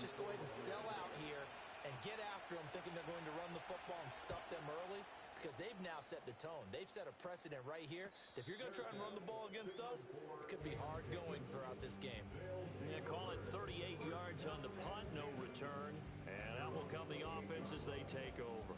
just go ahead and sell out here and get after them, thinking they're going to run the football and stuff them early, because they've now set the tone. They've set a precedent right here. If you're going to try and run the ball against us, it could be hard going throughout this game. Yeah, call it 38 yards on the punt, no return. And out will come the offense as they take over.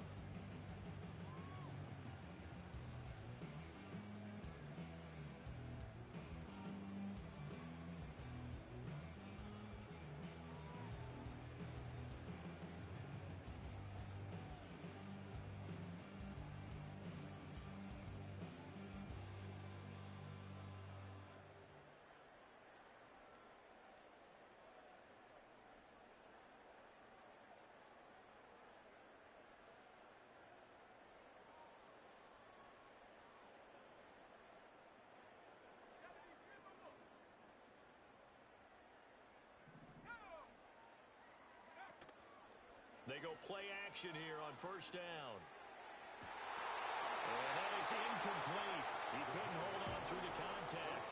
They go play action here on first down. And that is incomplete. He couldn't hold on through the contact.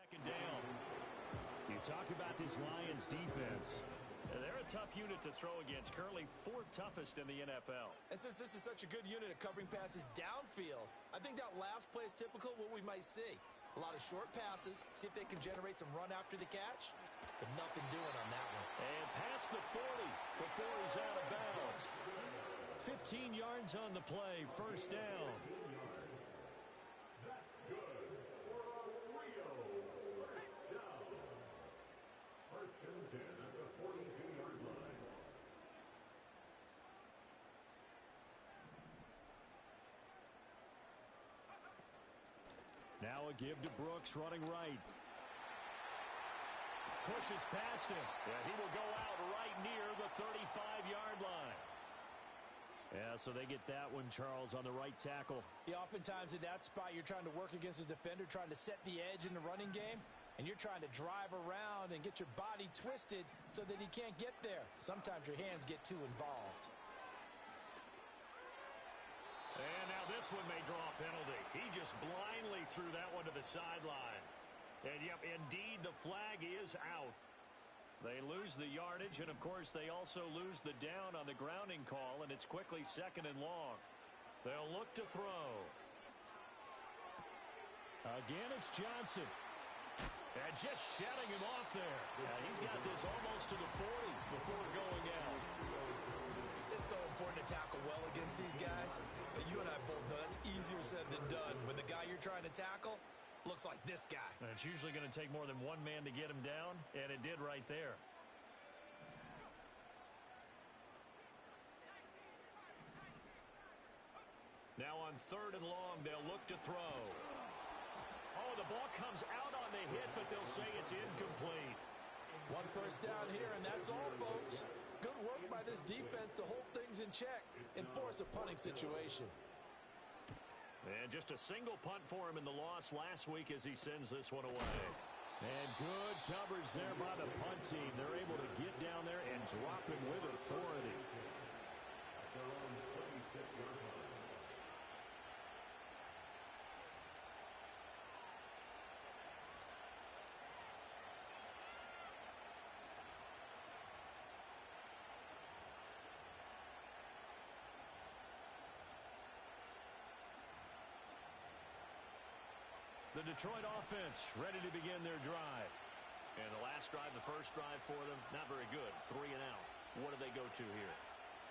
Second down. You talk about this Lions defense. They're a tough unit to throw against, currently 4th toughest in the NFL. And since this is such a good unit at covering passes downfield, I think that last play is typical of what we might see. A lot of short passes, see if they can generate some run after the catch, but nothing doing on that one. And past the 40 before he's out of bounds. 15 yards on the play, first down. Now a give to Brooks, running right. Pushes past him. Yeah, he will go out right near the 35-yard line. Yeah, so they get that one, Charles, on the right tackle. Yeah, oftentimes in that spot, you're trying to work against a defender, trying to set the edge in the running game, and you're trying to drive around and get your body twisted so that he can't get there. Sometimes your hands get too involved. And now this one may draw a penalty. He just blindly threw that one to the sideline. And, yep, indeed, the flag is out. They lose the yardage, and, of course, they also lose the down on the grounding call, and it's quickly 2nd and long. They'll look to throw. Again, it's Johnson. And just shutting him off there. He's got this almost to the 40 before going out. It's so important to tackle well against these guys, but you and I both know that's easier said than done. When the guy you're trying to tackle looks like this guy. And it's usually going to take more than one man to get him down, and it did right there. Now on 3rd and long, they'll look to throw. Oh, the ball comes out on the hit, but they'll say it's incomplete. One first down here, and that's all, folks. Good work by this defense to hold things in check and force a punting situation. And just a single punt for him in the loss last week as he sends this one away. And good coverage there by the punt team. They're able to get down there and drop him with authority. The Detroit offense ready to begin their drive. And the last drive, the first drive for them, not very good. 3 and out. What do they go to here?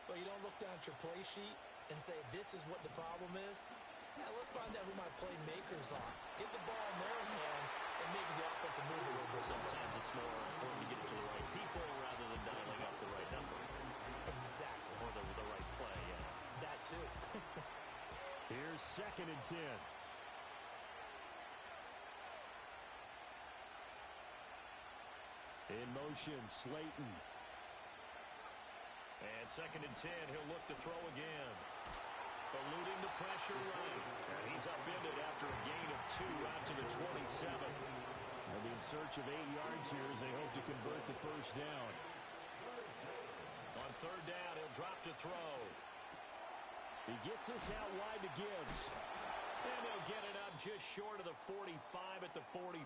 Well, you don't look down at your play sheet and say, this is what the problem is. Now, let's find out who my playmakers are. Get the ball in their hands and maybe the offensive move a little bit. Sometimes it's more important to get it to the right people rather than dialing up the right number. Exactly. Or the right play, yeah. That too. Here's 2nd and 10. In motion, Slayton. And 2nd and 10, he'll look to throw again. Eluding the pressure. pressure running. And he's upended after a gain of 2 out to the 27. They'll be in search of 8 yards here as they hope to convert the first down. On third down, he'll drop to throw. He gets this out wide to Gibbs. And he'll get it up just short of the 45 at the 44.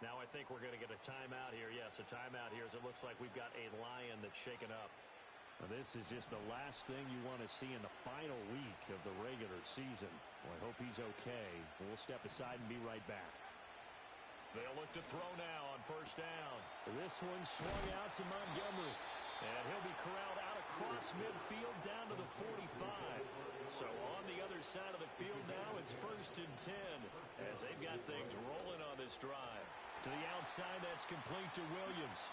Now I think we're going to get a timeout here. Yes, a timeout here as it looks like we've got a Lion that's shaken up. Now, this is just the last thing you want to see in the final week of the regular season. Well, I hope he's okay. We'll step aside and be right back. They'll look to throw now on first down. This one swung out to Montgomery. And he'll be corralled out across midfield down to the 45. So on the other side of the field now, it's 1st and 10 as they've got things rolling on this drive. To the outside, that's complete to Williams.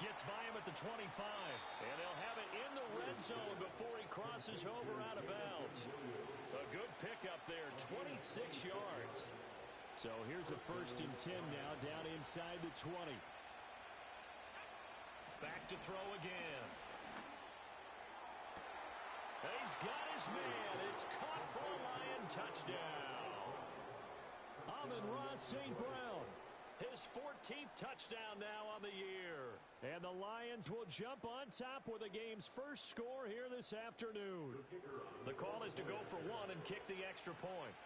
Gets by him at the 25. And they'll have it in the red zone before he crosses over out of bounds. A good pickup there, 26 yards. So here's a 1st and 10 now down inside the 20. Back to throw again. He's got his man. It's caught for a Lion touchdown. Amon-Ra St. Brown. His 14th touchdown now on the year. And the Lions will jump on top with the game's first score here this afternoon. The call is to go for 1 and kick the extra point.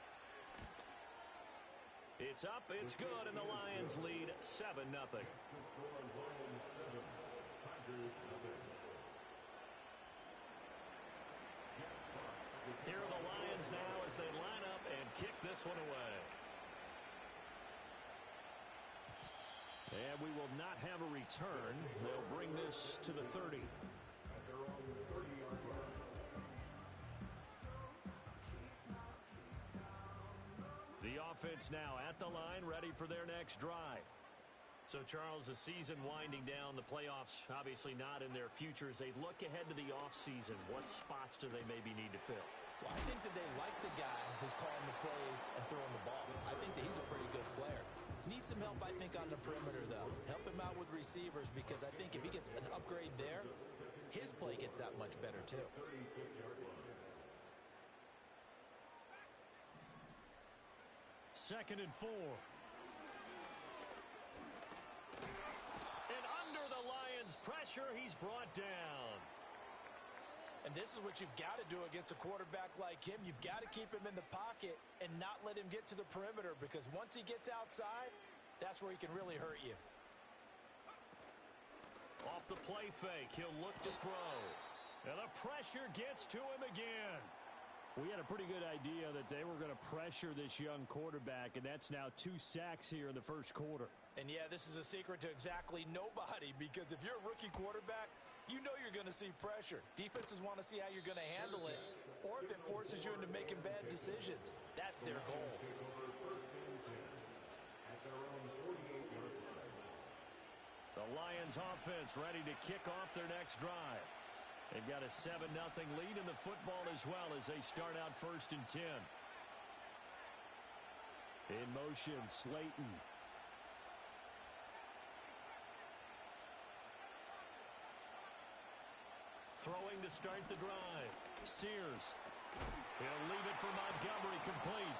It's up, it's good, and the Lions lead 7-0. Here are the Lions now as they line up and kick this one away. And we will not have a return. They'll bring this to the 30. The offense now at the line, ready for their next drive. So, Charles, the season winding down, the playoffs obviously not in their futures. They look ahead to the offseason. What spots do they maybe need to fill? Well, I think that they like the guy who's calling the plays and throwing the ball. I think that he's a pretty good player. Needs some help, I think, on the perimeter, though. Help him out with receivers because I think if he gets an upgrade there, his play gets that much better, too. 2nd and 4. And under the Lions' pressure, he's brought down. And this is what you've got to do against a quarterback like him. You've got to keep him in the pocket and not let him get to the perimeter because once he gets outside, that's where he can really hurt you. Off the play fake, he'll look to throw. And the pressure gets to him again. We had a pretty good idea that they were going to pressure this young quarterback, and that's now 2 sacks here in the first quarter. And, yeah, this is a secret to exactly nobody because if you're a rookie quarterback, you know you're going to see pressure. Defenses want to see how you're going to handle it, or if it forces you into making bad decisions. That's their goal. The Lions offense ready to kick off their next drive. They've got a 7-0 lead in the football as well as they start out 1st and 10. In motion, Slayton. Throwing to start the drive. Sears. He'll leave it for Montgomery complete.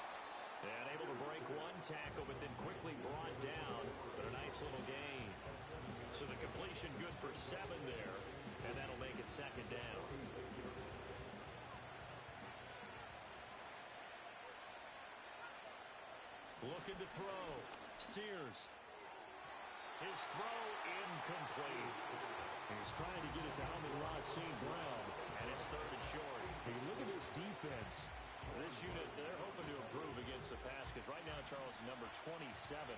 And able to break 1 tackle, but then quickly brought down. But a nice little gain. So the completion good for 7 there. And that'll make it 2nd down. Looking to throw. Sears. His throw incomplete. He's trying to get it to Amon-Ra St. Brown. And it's 3rd and short. Hey, look at this defense. This unit, they're hoping to improve against the pass because right now Charles is number 27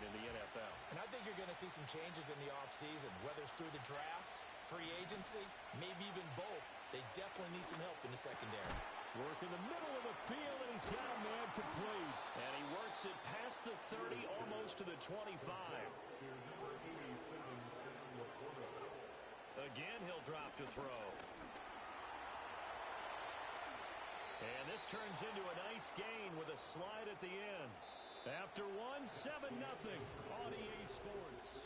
in the NFL. And I think you're going to see some changes in the offseason, whether it's through the draft, free agency, maybe even both. They definitely need some help in the secondary. Work in the middle of the field, and he's got a man complete. And he works it past the 30, almost to the 25. Again, he'll drop to throw. And this turns into a nice gain with a slide at the end. After 7-0 on EA Sports.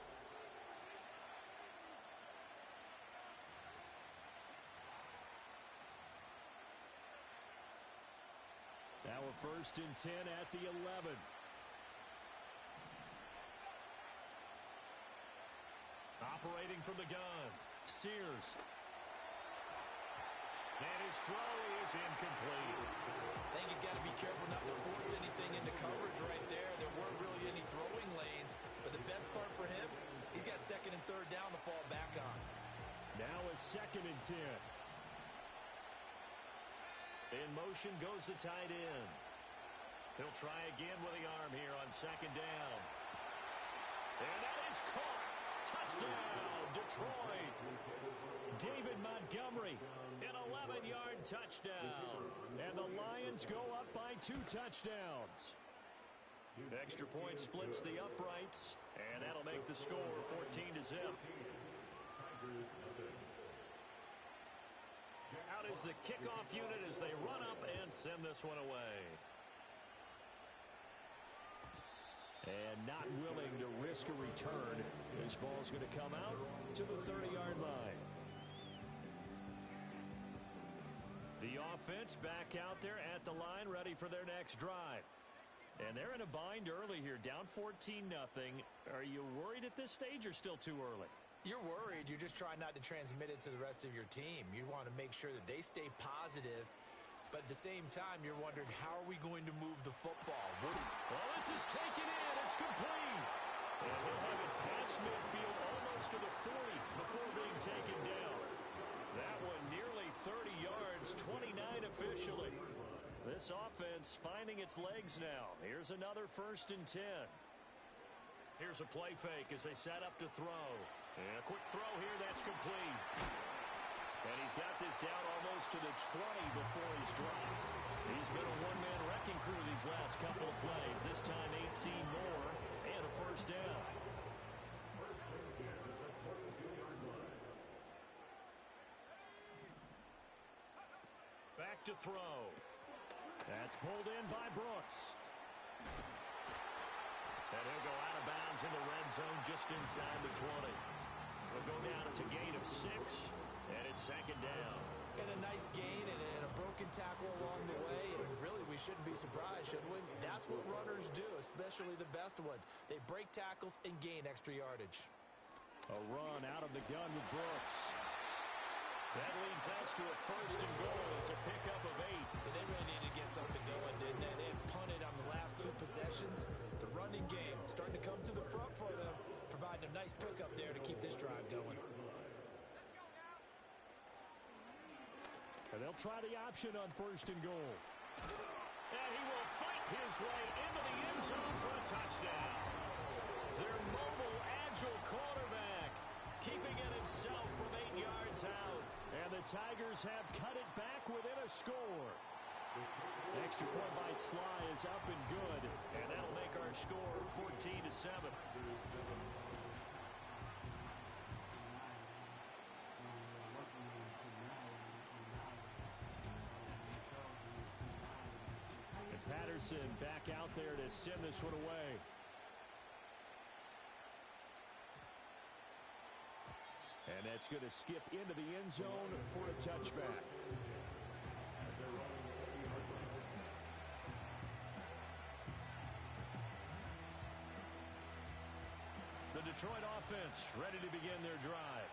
first and 10 at the 11. Operating from the gun, Sears. And his throw is incomplete. I think he's got to be careful not to force anything into coverage right there. There weren't really any throwing lanes, but the best part for him, he's got second and third down to fall back on. Now a second and 10. In motion goes the tight end. He'll try again with the arm here on second down. And that is caught. Touchdown, Detroit. David Montgomery, an 11-yard touchdown. And the Lions go up by 2 touchdowns. Extra point splits the uprights, and that'll make the score 14-0. Out is the kickoff unit as they run up and send this one away. And not willing to risk a return. This ball's going to come out to the 30-yard line. The offense back out there at the line, ready for their next drive. And they're in a bind early here, down 14-0. Are you worried at this stage or still too early? You're worried. You're just trying not to transmit it to the rest of your team. You want to make sure that they stay positive, but at the same time, you're wondering, how are we going to move the football? Well, this is taken in. It's complete. And he'll have it past midfield almost to the 40 before being taken down. That one nearly 30 yards, 29 officially. This offense finding its legs now. Here's another first and 10. Here's a play fake as they set up to throw. And a quick throw here, that's complete. And he's got this down almost to the 20 before he's dropped. He's been a one-man wrecking crew these last couple of plays. This time 18 more and a first down. Back to throw. That's pulled in by Brooks. And he'll go out of bounds in the red zone just inside the 20. He'll go down. It's a gain of 6, and it's second down. And a nice gain and a broken tackle along the way. And really, we shouldn't be surprised, should we? That's what runners do, especially the best ones. They break tackles and gain extra yardage. A run out of the gun with Brooks. That leads us to a first and goal. It's a pickup of 8. And they really needed to get something going, didn't they? They had punted on the last 2 possessions. The running game starting to come to the front for them, providing a nice pickup there to keep this drive going. And they'll try the option on first and goal. And he will fight his way into the end zone for a touchdown. Their mobile, agile quarterback keeping it himself from 8 yards out. And the Tigers have cut it back within a score. Extra point by Sly is up and good. And that'll make our score 14-7. And Patterson back out there to send this one away. And that's going to skip into the end zone for a touchback. The Detroit offense ready to begin their drive.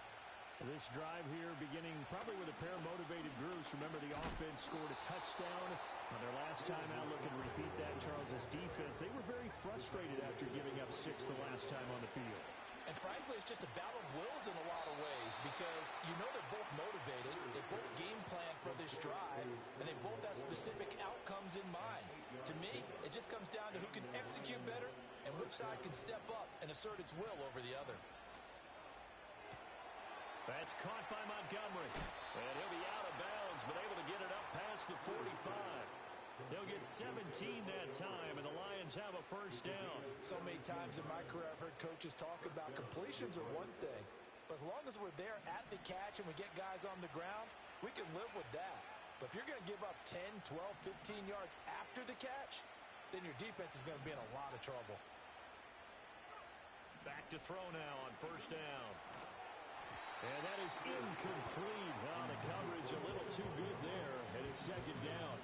This drive here beginning probably with a pair of motivated groups. Remember, the offense scored a touchdown on their last time out. Looking to repeat that. Charles's defense, they were very frustrated after giving up 6 the last time on the field. And frankly, it's just a battle of wills in a lot of ways because you know they're both motivated, they both game plan for this drive, and they both have specific outcomes in mind. To me, it just comes down to who can execute better and which side can step up and assert its will over the other. That's caught by Montgomery. And he'll be out of bounds, but able to get it up past the 45. They'll get 17 that time, and the Lions have a first down. So many times in my career, I've heard coaches talk about completions are one thing. But as long as we're there at the catch and we get guys on the ground, we can live with that. But if you're going to give up 10, 12, 15 yards after the catch, then your defense is going to be in a lot of trouble. Back to throw now on first down. And that is incomplete. Well, the coverage a little too good there, and it's second down.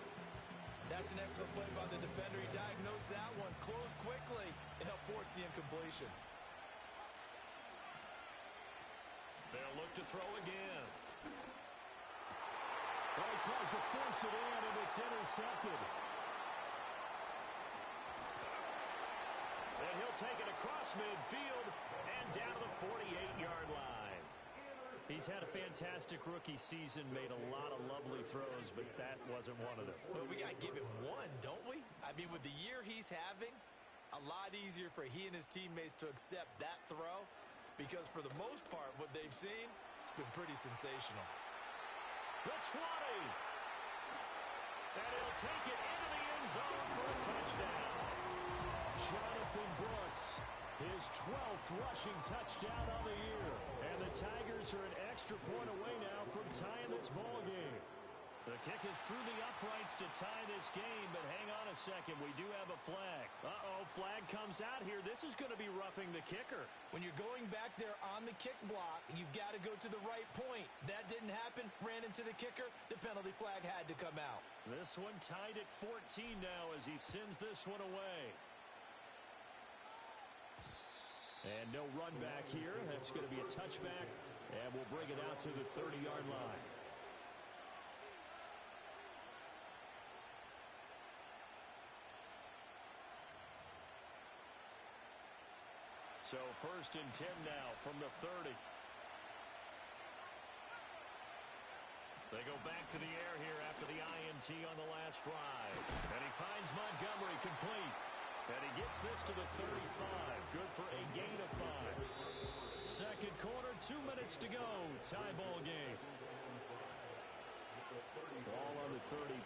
That's That's an excellent play by the defender. He diagnosed that one, closed quickly, and helped force the incompletion. They'll look to throw again. Well, he tries to force it in, and it's intercepted. And he'll take it across midfield and down to the 48-yard line. He's had a fantastic rookie season, made a lot of lovely throws, but that wasn't one of them. Well, we got to give him one, don't we? I mean, with the year he's having, a lot easier for he and his teammates to accept that throw, because for the most part, what they've seen, it's been pretty sensational. The 20. And he'll take it into the end zone for a touchdown. Jonathan Brooks, his 12th rushing touchdown of the year. And the Tigers are an extra point away now from tying this ball game. The kick is through the uprights to tie this game, but hang on a second. We do have a flag. Uh-oh, flag comes out here. This is going to be roughing the kicker. When you're going back there on the kick block, you've got to go to the right point. That didn't happen. Ran into the kicker. The penalty flag had to come out. This one tied at 14 now as he sends this one away. And no run back here. That's going to be a touchback, and we'll bring it out to the 30-yard line. So 1st and 10 now from the 30. They go back to the air here after the INT on the last drive. And he finds Montgomery complete. And he gets this to the 35. Good for a gain of 5. Second quarter, 2 minutes to go. Tie ball game. Ball on the 35.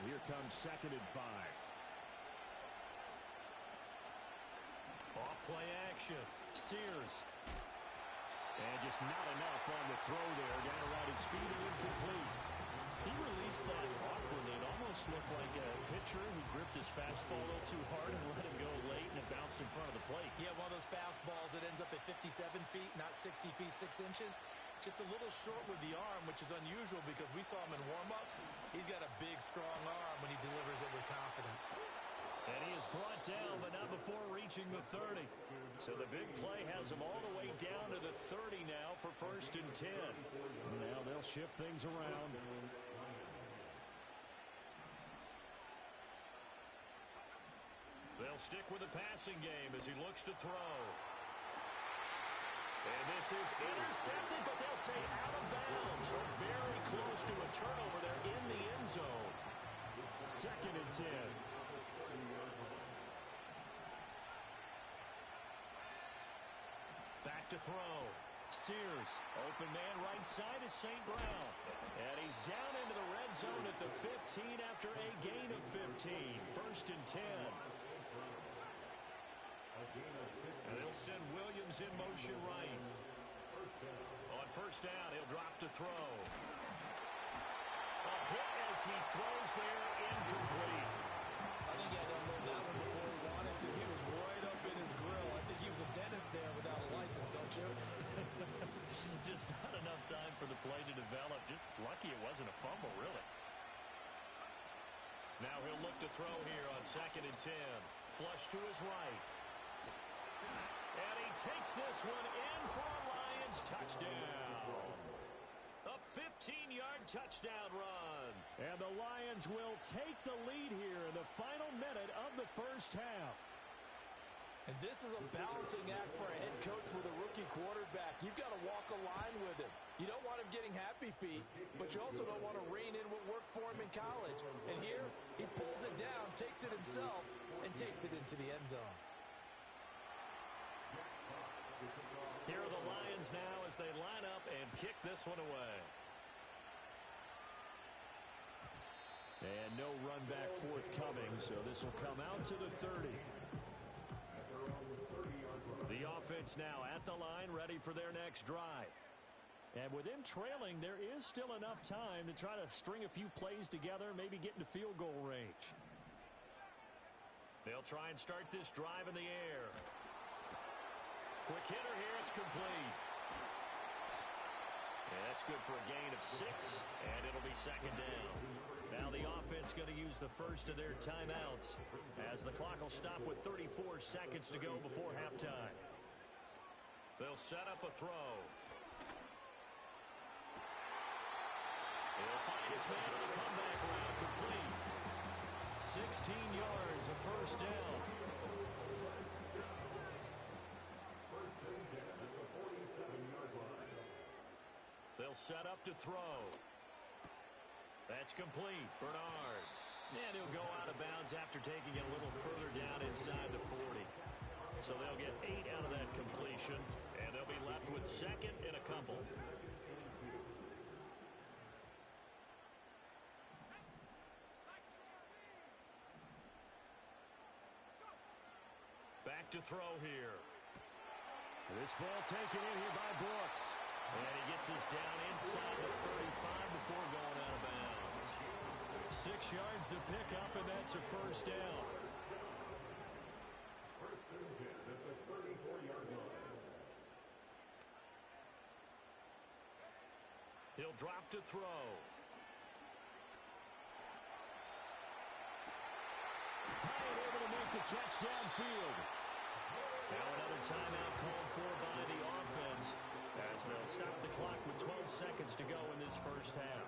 Here comes 2nd and 5. Off play action. Sears. And just not enough on the throw there. Down around his feet and incomplete. He released that awkwardly. It almost looked like a pitcher who gripped his fastball a little too hard and let him go late, and it bounced in front of the plate. Yeah, one of those fastballs that ends up at 57 feet, not 60 feet, 6 inches. Just a little short with the arm, which is unusual because we saw him in warm-ups. He's got a big, strong arm when he delivers it with confidence. And he is brought down, but not before reaching the 30. So the big play has him all the way down to the 30 now for 1st and 10. Now they'll shift things around. They'll stick with the passing game as he looks to throw. And this is intercepted, but they'll say out of bounds. So very close to a turnover there in the end zone. 2nd and 10. Back to throw. Sears. Open man right side is St. Brown. And he's down into the red zone at the 15 after a gain of 15. 1st and 10. And they'll send Williams in motion right. On 1st down, he'll drop to throw. A hit as he throws there, incomplete. I think he had to unload that one before he wanted to. He was right up in his grill. I think he was a dentist there without a license, don't you? Just not enough time for the play to develop. Just lucky it wasn't a fumble, really. Now he'll look to throw here on 2nd and 10. Flush to his right. And he takes this one in for a Lions touchdown. A 15-yard touchdown run. And the Lions will take the lead here in the final minute of the 1st half. And this is a balancing act for a head coach with a rookie quarterback. You've got to walk a line with him. You don't want him getting happy feet, but you also don't want to rein in what worked for him in college. And here, he pulls it down, takes it himself, and takes it into the end zone. Here are the Lions now as they line up and kick this one away. And no run back forthcoming, so this will come out to the 30. The offense now at the line, ready for their next drive. And with them trailing, there is still enough time to try to string a few plays together, maybe get into field goal range. They'll try and start this drive in the air. Quick hitter here, it's complete. And that's good for a gain of 6, and it'll be 2nd down. Now the offense going to use the first of their timeouts as the clock will stop with 34 seconds to go before halftime. They'll set up a throw. He'll find his man on the comeback route, complete. 16 yards, a first down. They'll set up to throw. That's complete. Bernard. And he'll go out of bounds after taking it a little further down inside the 40. So they'll get 8 out of that completion, and they'll be left with second and a couple. Back to throw here. This ball taken in here by Brooks. And he gets us down inside the 35 before going out of bounds. 6 yards to pick up, and that's a first down. First and 10 at the 34-yard line. He'll drop to throw. Hyatt able to make the catch downfield. Now another timeout called for by the offense as they'll stop the clock with 12 seconds to go in this first half.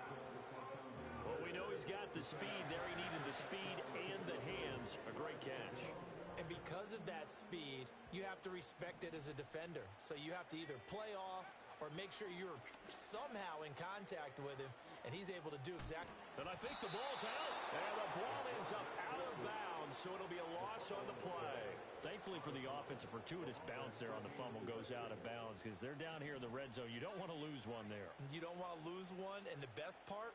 Well, we know he's got the speed there. He needed the speed and the hands. A great catch. And because of that speed, you have to respect it as a defender. So you have to either play off or make sure you're somehow in contact with him, and he's able to do exactly. And I think the ball's out. And the ball ends up out of bounds, so it'll be a loss on the play. Thankfully for the offense, a fortuitous bounce there on the fumble goes out of bounds because they're down here in the red zone. You don't want to lose one there. You don't want to lose one, and the best part,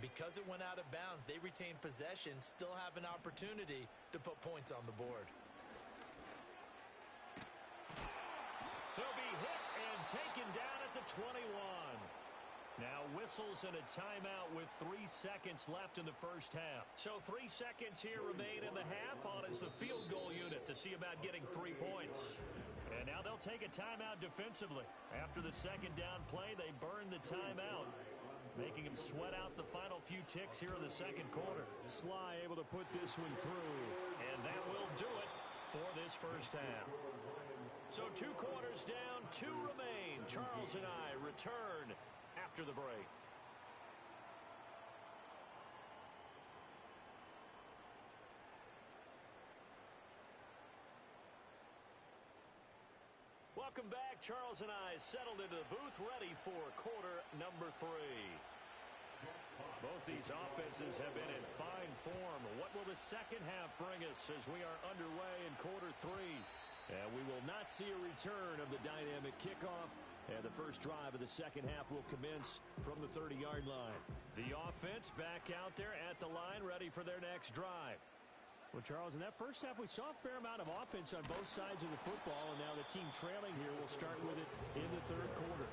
because it went out of bounds, they retain possession, still have an opportunity to put points on the board. He'll be hit and taken down at the 21. Now whistles and a timeout with 3 seconds left in the first half. So 3 seconds here remain in the half. On is the field goal unit to see about getting 3 points. And now they'll take a timeout defensively. After the second down play, they burn the timeout, making him sweat out the final few ticks here in the second quarter. Sly able to put this one through. And that will do it for this first half. So 2 quarters down, 2 remain. Charles and I return after the break. Welcome back. Charles and I settled into the booth, ready for quarter number 3. Both these offenses have been in fine form. What will the second half bring us as we are underway in quarter 3? And we will not see a return of the dynamic kickoff. And the first drive of the second half will commence from the 30-yard line. The offense back out there at the line, ready for their next drive. Well, Charles, in that first half, we saw a fair amount of offense on both sides of the football, and now the team trailing here will start with it in the third quarter.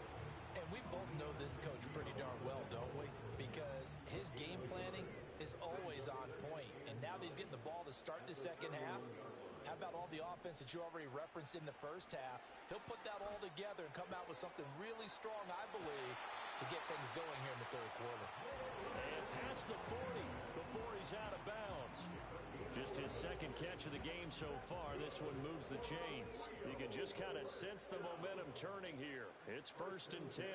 And we both know this coach pretty darn well, don't we? Because his game planning is always on point. And now that he's getting the ball to start the second half, how about all the offense that you already referenced in the first half? He'll put that all together and come out with something really strong, I believe, to get things going here in the third quarter. And past the 40 before he's out of bounds. Just his second catch of the game so far. This one moves the chains. You can just kind of sense the momentum turning here. It's 1st and 10.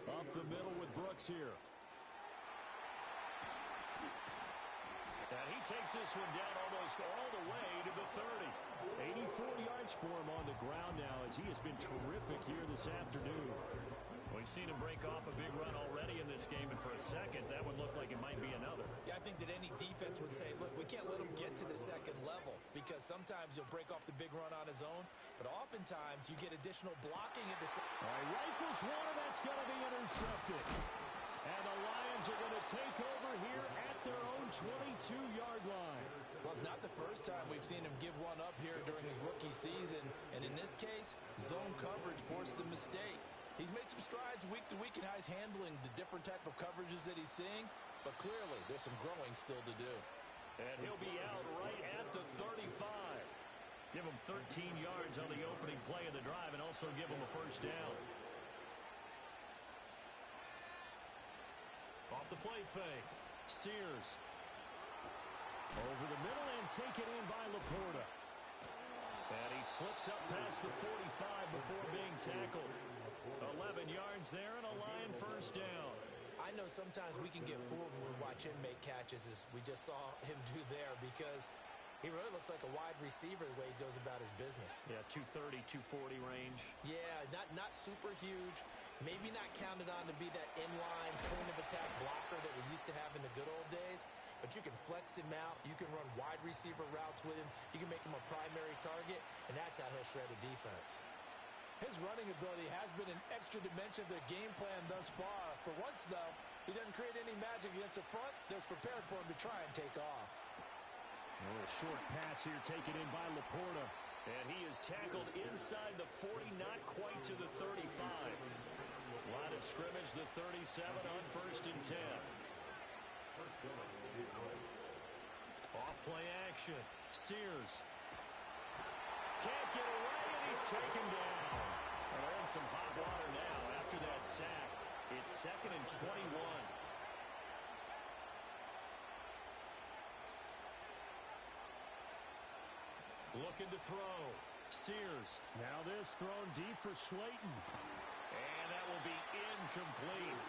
Up the middle with Brooks here. And he takes this one down almost all the way to the 30. 84 yards for him on the ground now as he has been terrific here this afternoon. We've seen him break off a big run already in this game, and for a second, that one looked like it might be another. Yeah, I think that any defense would say, look, we can't let him get to the second level because sometimes he'll break off the big run on his own, but oftentimes you get additional blocking at the All right, rifles one, and that's going to be intercepted. And the Lions are going to take over here at their own 22-yard line. Well, it's not the first time we've seen him give one up here during his rookie season, and in this case, zone coverage forced the mistake. He's made some strides week to week in how he's handling the different type of coverages that he's seeing, but clearly there's some growing still to do. And he'll be out right at the 35. Give him 13 yards on the opening play of the drive and also give him a first down. Off the play fake. Sears. Over the middle and taken in by Laporta. And he slips up past the 45 before being tackled. 11 yards there and a Lion first down. I know sometimes we can get fooled when we watch him make catches, as we just saw him do there, because he really looks like a wide receiver the way he goes about his business. Yeah, 230, 240 range. Yeah, not super huge. Maybe not counted on to be that inline point-of-attack blocker that we used to have in the good old days. But you can flex him out. You can run wide receiver routes with him. You can make him a primary target, and that's how he'll shred a defense. His running ability has been an extra dimension of their game plan thus far. For once, though, he doesn't create any magic against the front that's prepared for him to try and take off. A short pass here taken in by Laporta. And he is tackled inside the 40, not quite to the 35. Line of scrimmage, the 37 on 1st and 10. Off play action. Sears. Can't get away, and he's taken down. Well, they're in some hot water now after that sack. It's 2nd and 21. Looking to throw. Sears. Now this thrown deep for Slayton. And that will be incomplete.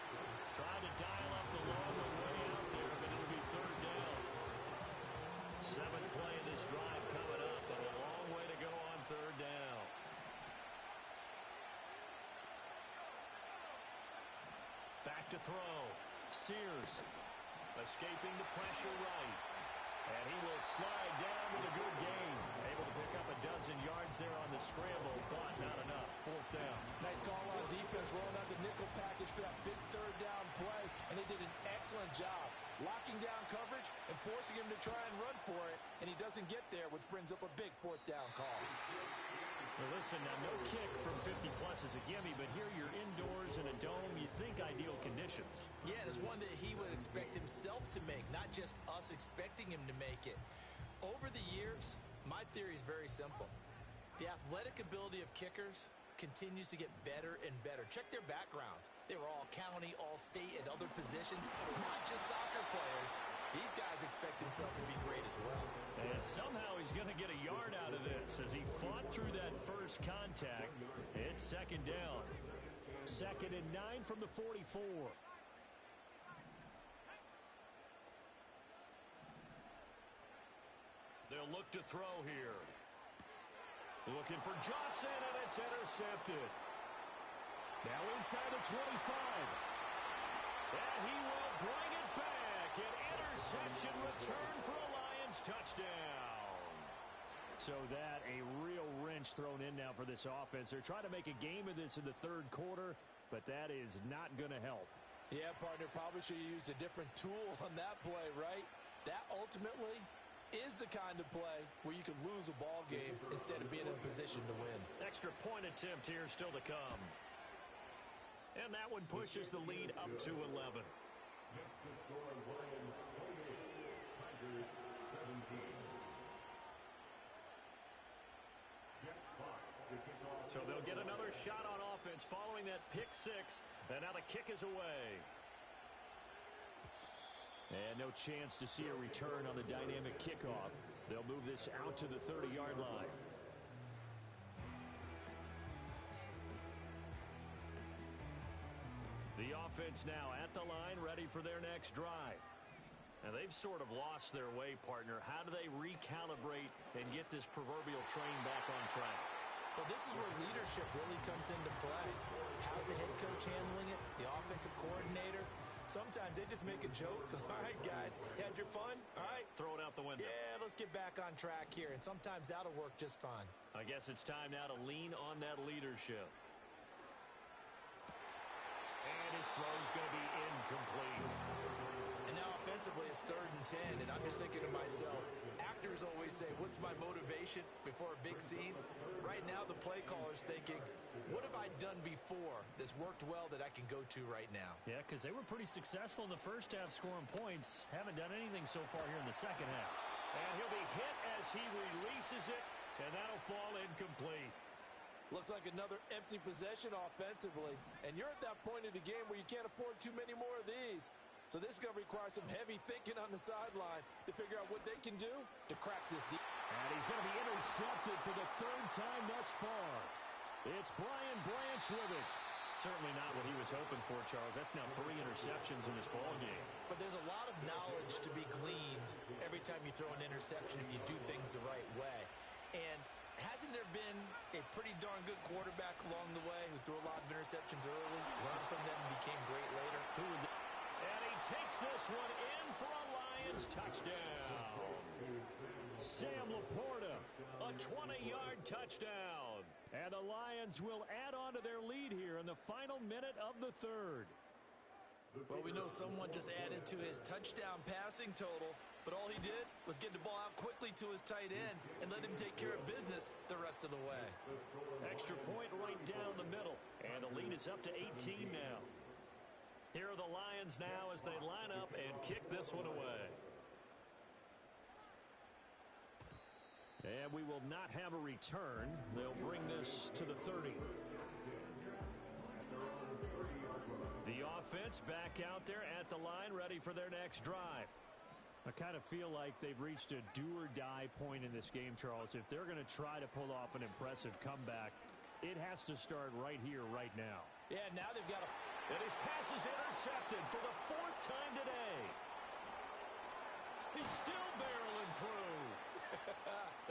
Trying to dial up the long one way out there, but it'll be 3rd down. 7th play of this drive coming up, but a long way to go on 3rd down. Back to throw. Sears. Escaping the pressure right. And he will slide down with a good gain. Able to pick up a dozen yards there on the scramble, but not enough. 4th down. Nice call on defense, rolling out the nickel package for that big 3rd down play, and they did an excellent job locking down coverage and forcing him to try and run for it, and he doesn't get there, which brings up a big 4th down call. Well, listen, now no kick from 50-plus is a gimme, but here you're indoors in a dome. You'd think ideal conditions. Yeah, and it's one that he would expect himself to make, not just us expecting him to make it. Over the years, my theory is very simple. The athletic ability of kickers continues to get better and better. Check their backgrounds. They were all county, all state, at other positions, not just soccer players. These guys expect themselves to be great as well. And somehow he's going to get a yard out of this as he fought through that first contact. It's 2nd down. 2nd and 9 from the 44. They'll look to throw here. Looking for Johnson, and it's intercepted. Now inside the 25. And he will bring it back. An interception return for a Lions touchdown. So that a real wrench thrown in now for this offense. They're trying to make a game of this in the 3rd quarter, but that is not going to help. Yeah, partner, probably should have used a different tool on that play, right? That ultimately is the kind of play where you can lose a ball game instead of being in a position to win. Extra point attempt here still to come. And that one pushes the lead up to 11. Next to score, Lions 28, Tigers 17. Jeff Fox to kick off. So they'll get another shot on offense following that pick 6. And now the kick is away. And no chance to see a return on the dynamic kickoff. They'll move this out to the 30-yard line. The offense now at the line, ready for their next drive. Now, they've sort of lost their way, partner. How do they recalibrate and get this proverbial train back on track? Well, this is where leadership really comes into play. How's the head coach handling it? The offensive coordinator? Sometimes they just make a joke. All right, guys, had your fun? All right. Throw it out the window. Yeah, let's get back on track here. And sometimes that'll work just fine. I guess it's time now to lean on that leadership. And his throw's going to be incomplete. And now offensively it's 3rd and 10, and I'm just thinking to myself, actors always say, what's my motivation before a big scene? Right now the play caller's thinking, what have I done before that's worked well that I can go to right now? Yeah, because they were pretty successful in the first half scoring points. Haven't done anything so far here in the second half. And he'll be hit as he releases it, and that'll fall incomplete. Looks like another empty possession offensively. And you're at that point of the game where you can't afford too many more of these. So this is going to require some heavy thinking on the sideline to figure out what they can do to crack this deal. And he's going to be intercepted for the third time thus far. It's Brian Branch with it. Certainly not what he was hoping for, Charles. That's now 3 interceptions in this ballgame. But there's a lot of knowledge to be gleaned every time you throw an interception if you do things the right way. And hasn't there been a pretty darn good quarterback along the way who threw a lot of interceptions early, learned from them, and became great later? And he takes this one in for a Lions touchdown. Sam Laporta, a 20-yard touchdown. And the Lions will add on to their lead here in the final minute of the third. Well, we know someone just added to his touchdown passing total, but all he did was get the ball out quickly to his tight end and let him take care of business the rest of the way. Extra point right down the middle, and the lead is up to 18 now. Here are the Lions now as they line up and kick this one away. And we will not have a return. They'll bring this to the 30. The offense back out there at the line, ready for their next drive. I kind of feel like they've reached a do-or-die point in this game, Charles. If they're going to try to pull off an impressive comeback, it has to start right here, right now. Yeah, now they've got a... And his pass is intercepted for the 4th time today. He's still barreling through.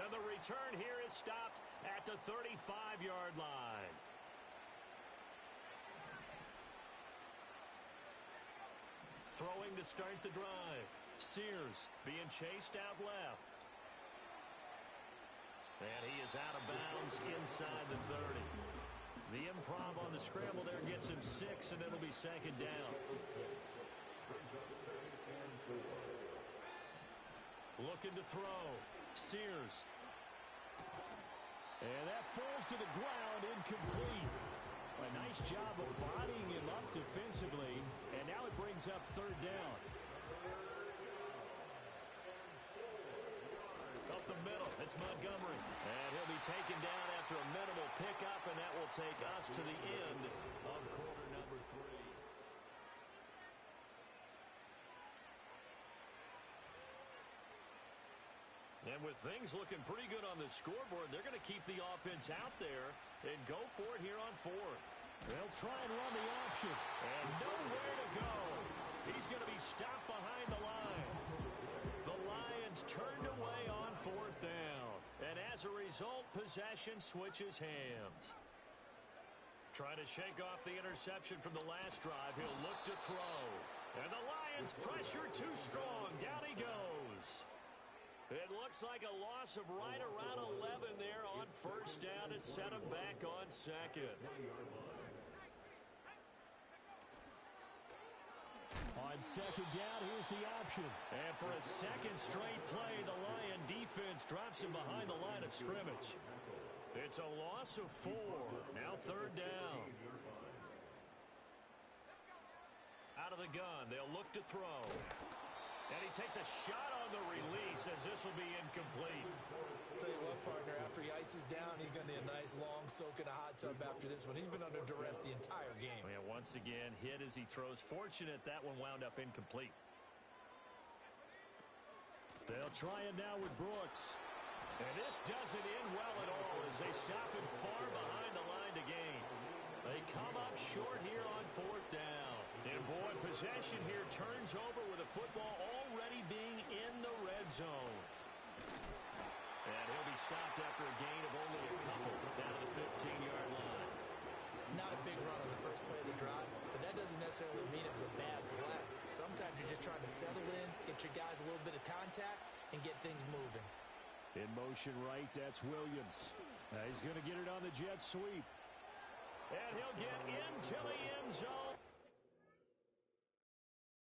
And the return here is stopped at the 35-yard line. Throwing to start the drive. Sears being chased out left. And he is out of bounds inside the 30. The improv on the scramble there gets him 6, and it'll be 2nd down. Looking to throw. Sears. And that falls to the ground, incomplete. A nice job of bodying him up defensively, and now it brings up 3rd down. Up the middle, it's Montgomery. And he'll be taken down after a minimal pickup, and that will take us to the end of quarter number 3. And with things looking pretty good on the scoreboard, they're going to keep the offense out there and go for it here on 4th. They'll try and run the option. And nowhere to go. He's going to be stopped behind the line. The Lions turned away on 4th down. And as a result, possession switches hands. Trying to shake off the interception from the last drive. He'll look to throw. And the Lions pressure too strong. Down he goes. It looks like a loss of right around 11 there on 1st down to set him back on 2nd. On 2nd down, here's the option. And for a 2nd straight play, the Lion defense drops him behind the line of scrimmage. It's a loss of 4. Now 3rd down. Out of the gun, they'll look to throw. And he takes a shot on the release as this will be incomplete. Tell you what, partner, after he ices down, he's going to need a nice long soak in a hot tub after this one. He's been under duress the entire game. Yeah, once again, hit as he throws. Fortunate that one wound up incomplete. They'll try it now with Brooks. And this doesn't end well at all as they stop him far behind the line to gain. They come up short here on 4th down. And boy, possession here turns over with the football already being in the red zone. And he'll be stopped after a gain of only a couple down to the 15-yard line. Not a big run on the first play of the drive, but that doesn't necessarily mean it was a bad play. Sometimes you're just trying to settle in, get your guys a little bit of contact, and get things moving. In motion right, that's Williams. He's going to get it on the jet sweep. And he'll get into the end zone.